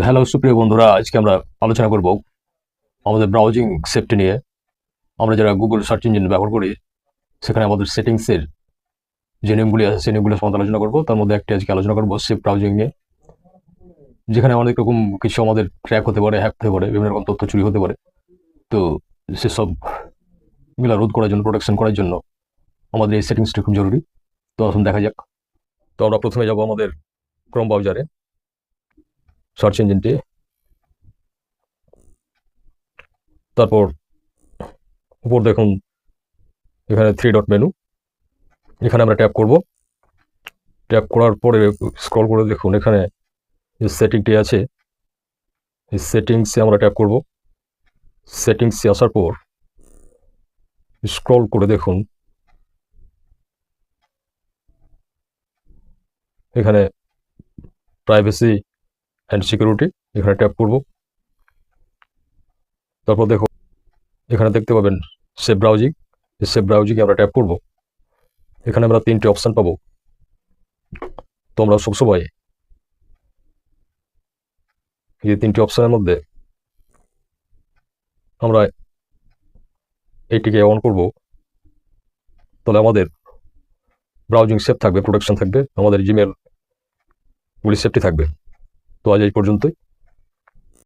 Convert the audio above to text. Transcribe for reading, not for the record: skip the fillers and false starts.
Hello সুপ্রিয় বন্ধুরা, আজকে আমরা আলোচনা করব আমাদের ব্রাউজিং সেফটি নিয়ে। আমরা যারা গুগল সার্চ ইঞ্জিন ব্যবহার করি, সেখানে আমাদের সেটিংসের যে নিয়মগুলি আছে সেই নিয়মগুলো সম্বন্ধে আলোচনা করব। তার মধ্যে একটি আজকে আলোচনা করব সেফ ব্রাউজিং নিয়ে, যেখানে অনেক রকম কিছু আমাদের ট্র্যাক হতে পারে, হ্যাক হতে পারে, বিভিন্ন রকম তথ্য চুরি হতে পারে। তো সেসবগুলো রোধ করার জন্য, প্রোটেকশন করার জন্য আমাদের এই সেটিংসটি খুব জরুরি। তো আসুন দেখা যাক। তো আমরা প্রথমে যাব আমাদের ক্রোম ব্রাউজারে, সার্চ ইঞ্জিনটি। তারপর উপর দেখুন এখানে 3 ডট মেনু, এখানে আমরা ট্যাপ করব। ট্যাপ করার পরে স্ক্রল করে দেখুন এখানে যে সেটিংটি আছে, এই সেটিংসে আমরা ট্যাপ করব। সেটিংসে আসার পর স্ক্রল করে দেখুন এখানে প্রাইভেসি অ্যান্ড সিকিউরিটি, এখানে ট্যাপ করব। তারপর দেখুন এখানে দেখতে পাবেন সেভ ব্রাউজিং, এই সেভ ব্রাউজিংয়ে আমরা ট্যাপ করব। এখানে আমরা 3টি অপশান পাবো। তো আমরা সবসময় এই 3টি অপশানের মধ্যে আমরা এইটিকে অন করব, তাহলে আমাদের ব্রাউজিং সেফ থাকবে, প্রোটেকশন থাকবে, আমাদের জিমেলগুলি সেফটি থাকবে। তো আজ এই পর্যন্তই।